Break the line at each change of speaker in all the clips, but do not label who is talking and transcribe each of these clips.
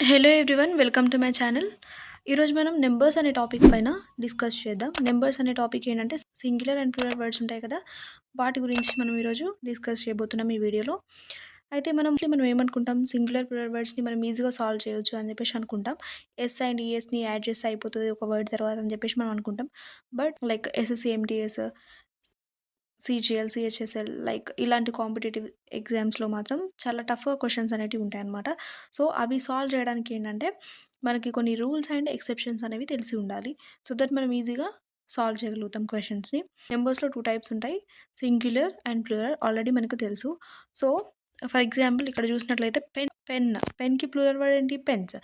Hello everyone, welcome to my channel. ఈరోజు మనం numbers అనే టాపిక్ పైన డిస్కస్ చేద్దాం. నెంబర్స్ అనే టాపిక్ ఏంటంటే సింగులర్ అండ్ ప్లూరల్ వర్డ్స్ ఉంటాయి కదా, వాటి గురించి మనం ఈరోజు డిస్కస్ చేయబోతున్నాం ఈ వీడియోలో. అయితే మనం ఏమనుకుంటాం, సింగులర్ ప్లూరల్ వర్డ్స్ని మనం ఈజీగా సాల్వ్ చేయొచ్చు అని చెప్పేసి అనుకుంటాం. ఎస్ అండ్ ఈఎస్ని యాడ్ చేస్తే అయిపోతుంది ఒక వర్డ్ తర్వాత అని చెప్పేసి మనం అనుకుంటాం. But like SSC MTS, CGL, CHSL like ఇలాంటి కాంపిటేటివ్ ఎగ్జామ్స్లో మాత్రం చాలా టఫ్గా క్వశ్చన్స్ అనేవి ఉంటాయన్నమాట. సో అవి సాల్వ్ చేయడానికి ఏంటంటే మనకి కొన్ని రూల్స్ అండ్ ఎక్సెప్షన్స్ అనేవి తెలిసి ఉండాలి. సో దట్ మనం ఈజీగా సాల్వ్ చేయగలుగుతాం క్వశ్చన్స్ని. నెంబర్స్లో 2 టైప్స్ ఉంటాయి, సింగులర్ అండ్ ప్లూరల్. ఆల్రెడీ మనకు తెలుసు. సో ఫర్ ఎగ్జాంపుల్ ఇక్కడ చూసినట్లయితే పెన్కి ప్లూరల్ వర్డ్ ఏంటి, పెన్స్.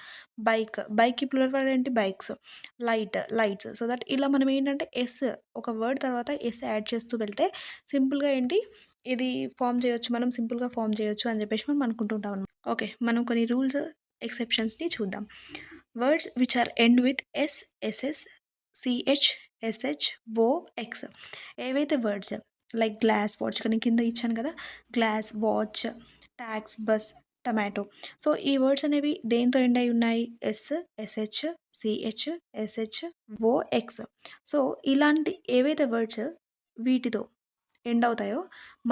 బైక్కి ప్లూరల్ వర్డ్ ఏంటి, బైక్స్. లైట్స్. సో దట్ ఇలా మనం ఏంటంటే ఒక వర్డ్ తర్వాత ఎస్ యాడ్ చేస్తూ వెళ్తే సింపుల్గా ఏంటి ఇది సింపుల్గా ఫామ్ చేయొచ్చు అని చెప్పేసి మనం అనుకుంటుంటాం అనమాట. ఓకే, మనం కొన్ని రూల్స్, ఎక్సెప్షన్స్ని చూద్దాం. Words which are end with S, SS, CH, SH, O, X. ఏవైతే వర్డ్స్ లైక్ గ్లాస్, వాచ్, కానీ కింద ఇచ్చాను కదా, glass, watch, tax, bus, tomato. So ఈ వర్డ్స్ అనేవి దేంతో ఎండ్ అయి ఉన్నాయి, S, SH, CH, SH, O, X. So ఇలాంటి ఏవైతే వర్డ్స్ వీటితో ఎండ్ అవుతాయో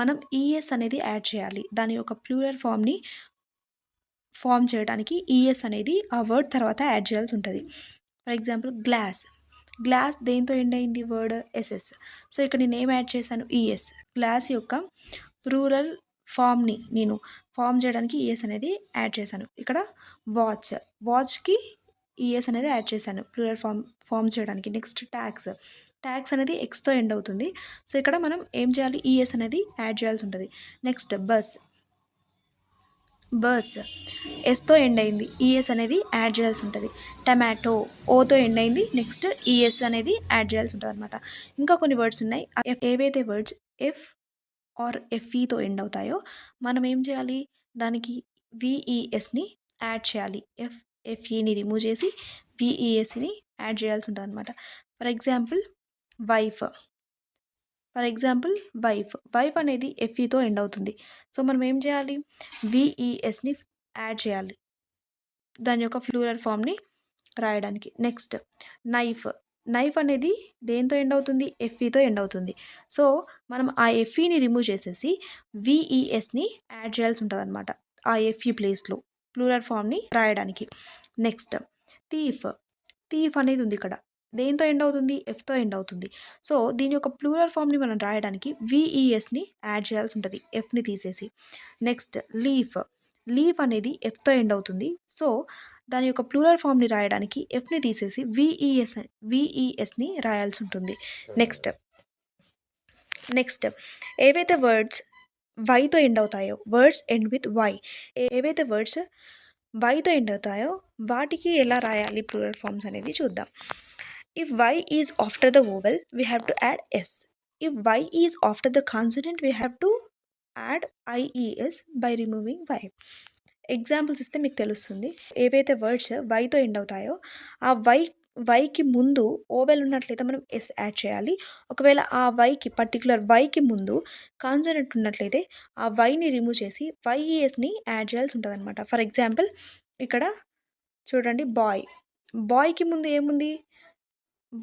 మనం ఈఎస్ అనేది యాడ్ చేయాలి. దాని యొక్క ప్లూరల్ ఫామ్ని ఫామ్ చేయడానికి ఈఎస్ అనేది ఆ వర్డ్ తర్వాత యాడ్ చేయాల్సి ఉంటుంది. ఫర్ ఎగ్జాంపుల్ గ్లాస్ దేంతో ఎండ్ అయింది, వర్డ్ ఎస్ఎస్. సో ఇక్కడ నేను ఏం యాడ్ చేశాను, ఈఎస్. గ్లాస్ యొక్క ప్లూరల్ ఫామ్ని నేను ఫామ్ చేయడానికి ఈఎస్ అనేది యాడ్ చేశాను. ఇక్కడ వాచ్కి ఈఎస్ అనేది యాడ్ చేశాను ప్లూరల్ ఫామ్ చేయడానికి. నెక్స్ట్ ట్యాక్స్ అనేది ఎక్స్తో ఎండ్ అవుతుంది. సో ఇక్కడ మనం ఏం చేయాలి, ఈఎస్ అనేది యాడ్ చేయాల్సి ఉంటుంది. నెక్స్ట్ బస్ ఎస్తో ఎండ్ అయింది, ఈఎస్ అనేది యాడ్ చేయాల్సి ఉంటుంది. టమాటో ఓతో ఎండ్ అయింది, నెక్స్ట్ ఈఎస్ అనేది యాడ్ చేయాల్సి ఉంటుంది అనమాట. ఇంకా కొన్ని వర్డ్స్ ఉన్నాయి. ఏవైతే వర్డ్స్ ఎఫ్ ఆర్ ఎఫ్ఈతో ఎండ్ అవుతాయో మనం ఏం చేయాలి, దానికి విఈఎస్ని యాడ్ చేయాలి. ఎఫ్ఈని రిమూవ్ చేసి విఈఎస్ని యాడ్ చేయాల్సి ఉంటుంది అనమాట. ఫర్ ఎగ్జాంపుల్ వైఫ్ అనేది ఎఫ్ఈతో ఎండ్ అవుతుంది. సో మనం ఏం చేయాలి, విఈఎస్ని యాడ్ చేయాలి దాని యొక్క ప్లూరల్ ఫామ్ని రాయడానికి. నెక్స్ట్ నైఫ్ అనేది దేంతో ఎండ్ అవుతుంది, ఎఫ్ఈతో ఎండ్ అవుతుంది. సో మనం ఆ ఎఫ్ఈని రిమూవ్ చేసేసి విఈఎస్ని యాడ్ చేయాల్సి ఉంటుంది అనమాట ఆ ఎఫ్ఈ ప్లేస్లో ప్లూరల్ ఫామ్ని రాయడానికి. నెక్స్ట్ థీఫ్ అనేది ఉంది ఇక్కడ, దేంతో ఎండ్ అవుతుంది, ఎఫ్తో ఎండ్ అవుతుంది. సో దీని యొక్క ప్లూరల్ ఫామ్ని మనం రాయడానికి విఈఎస్ని యాడ్ చేయాల్సి ఉంటుంది ఎఫ్ని తీసేసి. నెక్స్ట్ లీఫ్ అనేది ఎఫ్తో ఎండ్ అవుతుంది. సో దాని యొక్క ప్లూరల్ ఫామ్ని రాయడానికి ఎఫ్ని తీసేసి విఈఎస్ని రాయాల్సి ఉంటుంది. నెక్స్ట్ ఏవైతే వర్డ్స్ వైతో ఎండ్ అవుతాయో, వర్డ్స్ ఎండ్ విత్ వై, ఏవైతే వర్డ్స్ వైతో ఎండ్ అవుతాయో వాటికి ఎలా రాయాలి ప్లూరల్ ఫామ్స్ అనేది చూద్దాం. If y is after the vowel, we have to add s. If y is after the consonant, we have to add ies by removing y. Examples ఇస్తే మీకు తెలుస్తుంది. ఏవైతే వర్డ్స్ వైతో ఎండ్ అవుతాయో ఆ వైకి ముందు ఓవెల్ ఉన్నట్లయితే మనం ఎస్ యాడ్ చేయాలి. ఒకవేళ ఆ పర్టికులర్ వైకి ముందు కాన్సనెంట్ ఉన్నట్లయితే ఆ వైని రిమూవ్ చేసి వైఈఎస్ని యాడ్ చేయాల్సి ఉంటుంది అనమాట. ఫర్ ఎగ్జాంపుల్ ఇక్కడ చూడండి, బాయ్కి ముందు ఏముంది,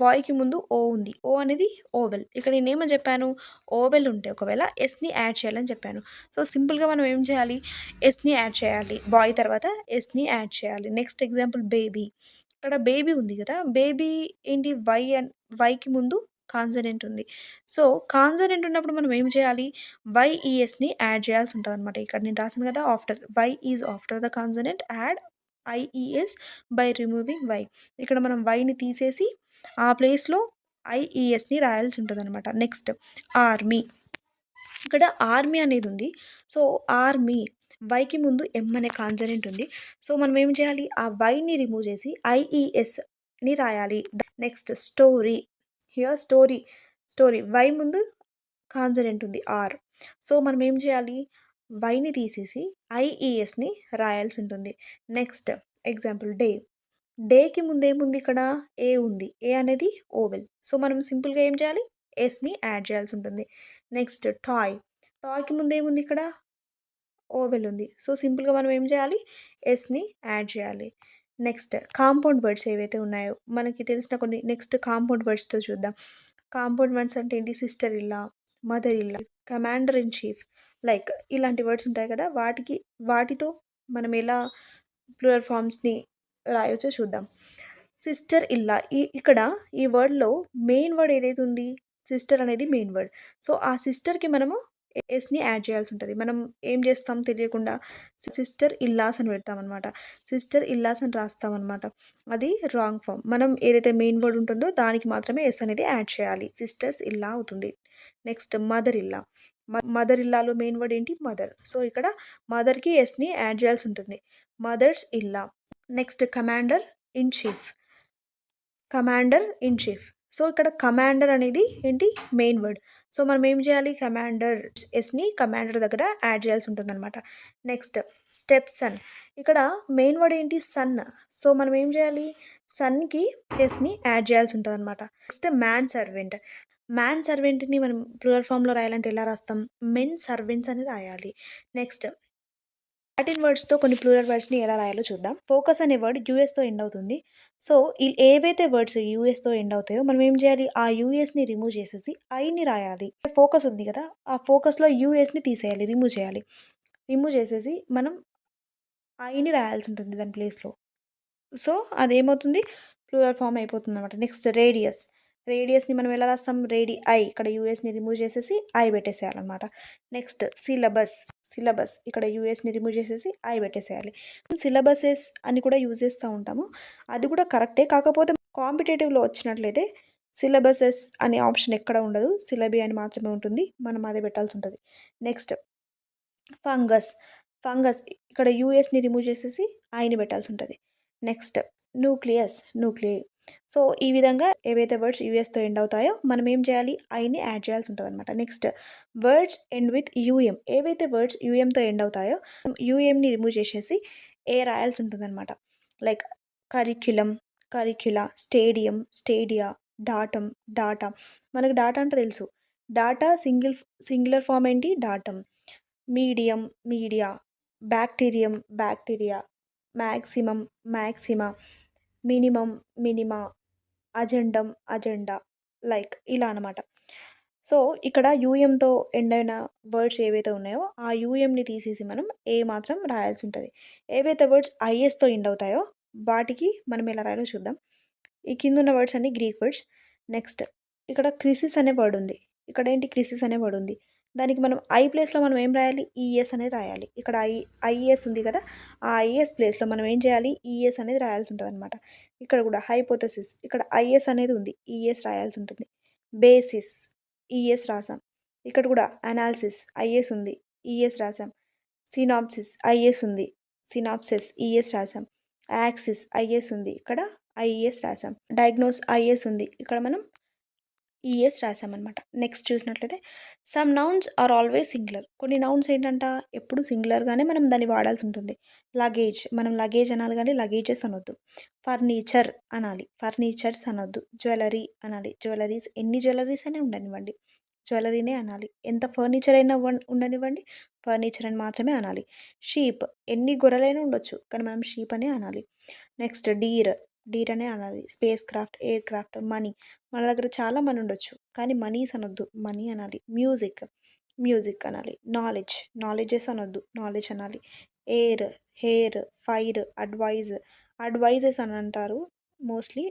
బాయ్కి ముందు ఓ ఉంది, ఓ అనేది ఓవెల్. ఇక్కడ నేనేమని చెప్పాను, ఓవెల్ ఉంటే ఒకవేళ ఎస్ని యాడ్ చేయాలని చెప్పాను. సో సింపుల్గా మనం ఏం చేయాలి, ఎస్ని యాడ్ చేయాలి, బాయ్ తర్వాత ఎస్ని యాడ్ చేయాలి. నెక్స్ట్ ఎగ్జాంపుల్ ఇక్కడ బేబీ ఉంది కదా, బేబీ ఏంటి, వైకి ముందు కాన్సనెంట్ ఉంది. సో కాన్సనెంట్ ఉన్నప్పుడు మనం ఏం చేయాలి, వైఈఎస్ని యాడ్ చేయాల్సి ఉంటుంది అనమాట. ఇక్కడ నేను రాసాను కదా, Y is after the consonant, add IES by removing Y. ఇక్కడ మనం వైని తీసేసి ఆ ప్లేస్లో ఐఈఎస్ని రాయాల్సి ఉంటుంది అనమాట. నెక్స్ట్ ఇక్కడ ఆర్మీ అనేది ఉంది. సో ఆర్మీ వైకి ముందు ఎం అనే కాన్సనెంట్ ఉంది. సో మనం ఏం చేయాలి, ఆ వైని రిమూవ్ చేసి ఐఈఎస్ని రాయాలి. నెక్స్ట్ స్టోరీ వై ముందు కాన్సనెంట్ ఉంది ఆర్. సో మనం ఏం చేయాలి, వైని తీసేసి ఐఈఎస్ని రాయాల్సి ఉంటుంది. నెక్స్ట్ ఎగ్జాంపుల్ డేకి ముందు ఏముంది, ఇక్కడ ఏ ఉంది, ఏ అనేది ఓవెల్. సో మనం సింపుల్గా ఏం చేయాలి, ఎస్ని యాడ్ చేయాల్సి ఉంటుంది. నెక్స్ట్ టాయ్కి ముందు ఏముంది, ఇక్కడ ఓవెల్ ఉంది. సో సింపుల్గా మనం ఏం చేయాలి, ఎస్ని యాడ్ చేయాలి. నెక్స్ట్ కాంపౌండ్ వర్డ్స్ ఏవైతే ఉన్నాయో మనకి తెలిసిన కొన్ని నెక్స్ట్ కాంపౌండ్ వర్డ్స్తో చూద్దాం. కాంపౌండ్ వర్డ్స్ అంటే ఏంటి? సిస్టర్ ఇల్లా, మదర్ ఇల్లా, కమాండర్ ఇన్ చీఫ్, లైక్ ఇలాంటి వర్డ్స్ ఉంటాయి కదా, వాటితో మనం ఎలా ప్లూరల్ ఫామ్స్ని రాయొచ్చో చూద్దాం. సిస్టర్ ఇల్లా, ఇక్కడ ఈ వర్డ్లో మెయిన్ వర్డ్ ఏదైతే ఉంది, సిస్టర్ అనేది మెయిన్ వర్డ్. సో ఆ సిస్టర్కి మనము ఎస్ని యాడ్ చేయాల్సి ఉంటుంది. మనం ఏం చేస్తాం తెలియకుండా సిస్టర్ ఇల్లాస్ అని పెడతామన్నమాట. సిస్టర్ ఇల్లాస్ అని రాస్తామన్నమాట. అది రాంగ్ ఫామ్. మనం ఏదైతే మెయిన్ వర్డ్ ఉంటుందో దానికి మాత్రమే ఎస్ అనేది యాడ్ చేయాలి. సిస్టర్స్ ఇల్లా అవుతుంది. నెక్స్ట్ మదర్ ఇల్లా. మదర్ ఇల్లాలో మెయిన్ వర్డ్ ఏంటి? మదర్. సో ఇక్కడ మదర్కి ఎస్ని యాడ్ చేయాల్సి ఉంటుంది. మదర్స్ ఇల్లా. Next commander in chief. Commander in chief. So ఇక్కడ కమాండర్ అనేది ఏంటి? Main word. సో మనం ఏం చేయాలి? కమాండర్ ఎస్ని కమాండర్ దగ్గర యాడ్ చేయాల్సి ఉంటుంది అనమాట. Next step son. ఇక్కడ మెయిన్ వర్డ్ ఏంటి? సన్. సో మనం ఏం చేయాలి? సన్కి ఎస్ని యాడ్ చేయాల్సి ఉంటుంది అనమాట. Next man servant. మ్యాన్ సర్వెంట్ని మనం ప్లూరల్ ఫామ్లో రాయాలంటే ఎలా రాస్తాం? మెన్ సర్వెంట్స్ అని రాయాలి. నెక్స్ట్ లాటిన్ వర్డ్స్తో కొన్ని ప్లూరల్ వర్డ్స్ని ఎలా రాయాలో చూద్దాం. ఫోకస్ అనే వర్డ్ యూఎస్తో ఎండ్ అవుతుంది. సో ఏవైతే వర్డ్స్ యూఎస్తో ఎండ్ అవుతాయో మనం ఏం చేయాలి? ఆ యూఎస్ని రిమూవ్ చేసేసి ఐని రాయాలి. ఫోకస్ ఉంది కదా, ఆ ఫోకస్లో యూఎస్ని తీసేయాలి, రిమూవ్ చేయాలి. రిమూవ్ చేసేసి మనం ఐని రాయాల్సి ఉంటుంది దాని ప్లేస్లో. సో అదేమవుతుంది? ప్లూరల్ ఫామ్ అయిపోతుంది అనమాట. Next radius. రేడియస్ని మనం ఎలా రాస్తాం? ఐ. ఇక్కడ యూఎస్ని రిమూవ్ చేసేసి ఐ పెట్టేసేయాలన్నమాట. Next syllabus. సిలబస్ ఇక్కడ యూఎస్ని రిమూవ్ చేసేసి ఐ పెట్టేసేయాలి. సిలబసెస్ అని కూడా యూజ్ చేస్తూ ఉంటాము. అది కూడా కరెక్టే. కాకపోతే కాంపిటేటివ్లో వచ్చినట్లయితే సిలబసెస్ అనే ఆప్షన్ ఎక్కడ ఉండదు, సిలబీ అని మాత్రమే ఉంటుంది. మనం అదే పెట్టాల్సి ఉంటుంది. Next fungus. ఫంగస్ ఇక్కడ యూఎస్ని రిమూవ్ చేసేసి ఐని పెట్టాల్సి ఉంటుంది. Next nucleus. న్యూక్లియై. సో ఈ విధంగా ఏవైతే వర్డ్స్ యూఎస్తో ఎండ్ అవుతాయో మనం ఏం చేయాలి? ఐని యాడ్ చేయాల్సి ఉంటుంది అనమాట. Next words end with UM. ఏవైతే వర్డ్స్ యూఎంతో ఎండ్ అవుతాయో యూఎంని రిమూవ్ చేసేసి ఏ రాయాల్సి ఉంటుంది అనమాట. Like curriculum, curricula, stadium, stadia, datum, data. మనకు డాటా అంటే తెలుసు. డాటా సింగులర్ ఫామ్ ఏంటి? Datum. Medium, media, bacterium, bacteria, maximum, maxima, minimum, minima, agendum, agenda, like ఇలా అనమాట. సో ఇక్కడ యూఎంతో ఎండ్ అయిన వర్డ్స్ ఏవైతే ఉన్నాయో ఆ యూఎంని తీసేసి మనం ఏ మాత్రం రాయాల్సి ఉంటుంది. ఏవైతే వర్డ్స్ ఐఎస్తో ఎండ్ అవుతాయో వాటికి మనం ఎలా రాయాలో చూద్దాం. ఈ కింద ఉన్న వర్డ్స్ అన్ని గ్రీక్ వర్డ్స్. నెక్స్ట్ ఇక్కడ క్రిసిస్ అనే వర్డ్ ఉంది. ఇక్కడ ఏంటి? క్రిసిస్ అనే వర్డ్ ఉంది. దానికి మనం ఐ ప్లేస్లో మనం ఏం రాయాలి? ఈఎస్ అనేది రాయాలి. ఇక్కడ ఐఎస్ ఉంది కదా, ఆ ఐఎస్ ప్లేస్లో మనం ఏం చేయాలి? ఈఎస్ అనేది రాయాల్సి ఉంటుంది అనమాట. ఇక్కడ కూడా హైపోథసిస్. ఇక్కడ ఐఎస్ అనేది ఉంది, ఈఎస్ రాయాల్సి ఉంటుంది. బేసిస్, ఈఎస్ రాసాం. ఇక్కడ కూడా అనాలిసిస్, ఐఎస్ ఉంది, ఈఎస్ రాసాం. సినాప్సిస్, ఐఎస్ ఉంది, సినాప్సిస్, ఈఎస్ రాసాం. యాక్సిస్, ఐఎస్ ఉంది, ఇక్కడ ఐఎస్ రాసాం. డయాగ్నోస్, ఐఎస్ ఉంది, ఇక్కడ మనం ఈఎస్ రాసామన్నమాట. నెక్స్ట్ చూసినట్లయితే some nouns are always singular. కొన్ని నౌన్స్ ఏంటంట ఎప్పుడు సింగులర్గానే మనం దాన్ని వాడాల్సి ఉంటుంది. లగేజ్, మనం లగేజ్ అనాలి కానీ లగేజెస్ అనొద్దు. ఫర్నిచర్ అనాలి, ఫర్నిచర్స్ అనొద్దు. జ్యువెలరీ అనాలి, జ్యువెలరీస్. ఎన్ని జ్యువెలరీస్ అయినా ఉండనివ్వండి, జ్యువెలరీనే అనాలి. ఎంత ఫర్నిచర్ అయినా ఉండనివ్వండి, ఫర్నిచర్ అని మాత్రమే అనాలి. షీప్, ఎన్ని గొర్రెలైనా ఉండొచ్చు కానీ మనం షీప్ అనే అనాలి. నెక్స్ట్ డీర్, డీర్ అనే అనాలి. Space craft, air craft, money. మన దగ్గర చాలా మనీ ఉండొచ్చు కానీ మనీస్ అనొద్దు, మనీ అనాలి. మ్యూజిక్, మ్యూజిక్ అనాలి. నాలెడ్జ్, నాలెడ్జెస్ అనొద్దు, నాలెడ్జ్ అనాలి. Air, hair, fire, advice, advices అని అంటారు మోస్ట్లీ.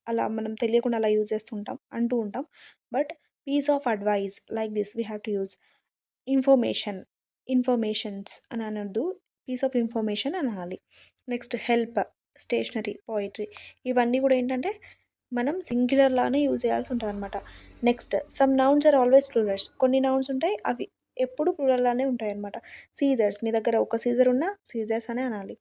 అలా మనం తెలియకుండా అలా యూజ్ అంటూ ఉంటాం. But piece of advice like this we have to use. Information, informations అని అనొద్దు, పీస్ ఆఫ్ ఇన్ఫర్మేషన్ అని అనాలి. Next help, stationery, poetry. ఇవన్నీ కూడా ఏంటంటే మనం సింగులర్ లానే యూజ్ చేయాల్సి ఉంటుంది అనమాట. Next some nouns are always plurals. కొన్ని నౌన్స్ ఉంటాయి అవి ఎప్పుడు ప్లూరల్లానే ఉంటాయి అనమాట. సీజర్స్, నీ దగ్గర ఒక సీజర్ ఉన్నా సీజర్స్ అనే అనాలి.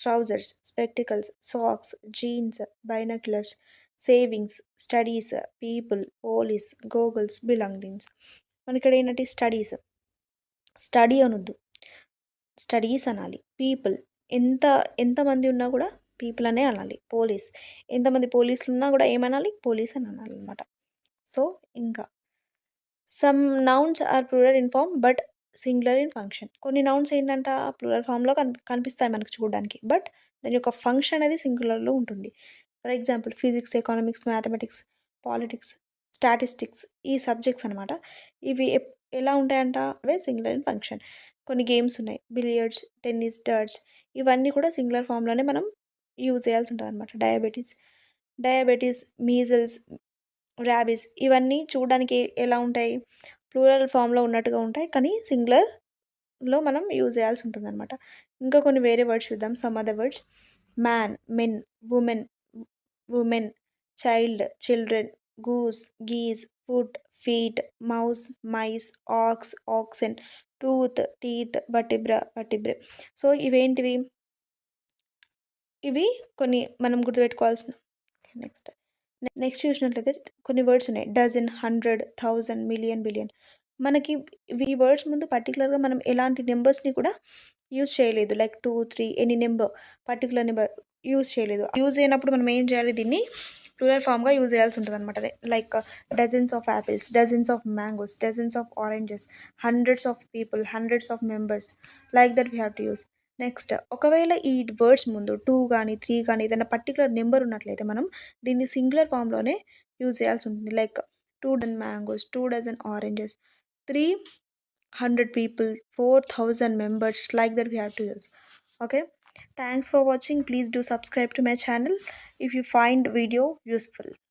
Trousers, spectacles, socks, jeans, binoculars, savings, studies, people, police, goggles, belongings. మనకి ఇక్కడ ఏంటంటే స్టడీస్, స్టడీ అనొద్దు, స్టడీస్ అనాలి. పీపుల్, ఎంత ఎంతమంది ఉన్నా కూడా పీపుల్ అనే అనాలి. పోలీస్, ఎంతమంది పోలీసులు ఉన్నా కూడా ఏమనాలి? పోలీస్ అని అనాలి అనమాట. సో ఇంకా some nouns are plural in form but singular in function. కొన్ని నౌన్స్ ఏంటంట ప్లూరల్ ఫామ్‌లో కనిపిస్తాయి మనకు చూడడానికి. బట్ దాని యొక్క ఫంక్షన్ అనేది సింగులర్‌లో ఉంటుంది. For example physics, economics, mathematics, politics, statistics ఈ సబ్జెక్ట్స్ అనమాట. ఇవి ఎలా ఉంటాయంట అవే సింగులర్ ఇన్ ఫంక్షన్. కొన్ని గేమ్స్ ఉన్నాయి. బిలియర్డ్స్, టెన్నిస్, డర్ట్స్ ఇవన్నీ కూడా సింగులర్ ఫామ్‌లోనే మనం యూజ్ చేయాల్సి ఉంటదనమాట. డయాబెటిస్, మీజిల్స్, ర్యాబీస్ ఇవన్నీ చూడడానికి ఎలా ఉంటాయి? ప్లూరల్ ఫామ్‌లో ఉన్నట్టుగా ఉంటాయి. కానీ సింగులర్‌లో మనం యూజ్ చేయాల్సి ఉంటుందనమాట. ఇంకా కొన్ని వేరే వర్డ్స్ చూద్దాం. Some other words man, men, women, child, children, goose, geese, foot, feet, mouse, mice, oxen, tooth, teeth, vertebrae. So ఇవేంటివి? ఇవి కొన్ని మనం గుర్తుపెట్టుకోవాల్సిన నెక్స్ట్ చూసినట్లయితే కొన్ని వర్డ్స్ ఉన్నాయి. Dozen, 100, 1000, million, billion. మనకి ఈ వర్డ్స్ ముందు పర్టికులర్‌గా మనం ఎలాంటి నెంబర్స్‌ని కూడా యూజ్ చేయలేదు. Like 2, 3 any particular number use చేయలేదు. యూజ్ చేయనప్పుడు మనం ఏం చేయాలి? దీన్ని ప్లూరల్ ఫామ్‌గా యూజ్ చేయాల్సి ఉంటదనమాట. Like dozens of apples, dozens of mangoes, dozens of oranges, hundreds of people, hundreds of members like that we have to use. Next ఒకవేళ ఈ వర్డ్స్ ముందు 2 గానీ, 3 గానీ ఏదైనా పర్టికులర్ నెంబర్ ఉన్నట్లయితే మనం దీన్ని సింగులర్ ఫామ్‌లోనే యూజ్ చేయాల్సి ఉంటుంది. Like 2 dozen mangoes, 2 dozen oranges, 300 people, 4000 members like that we have to use. Okay, thanks for watching. Please do subscribe to my channel if you find video useful.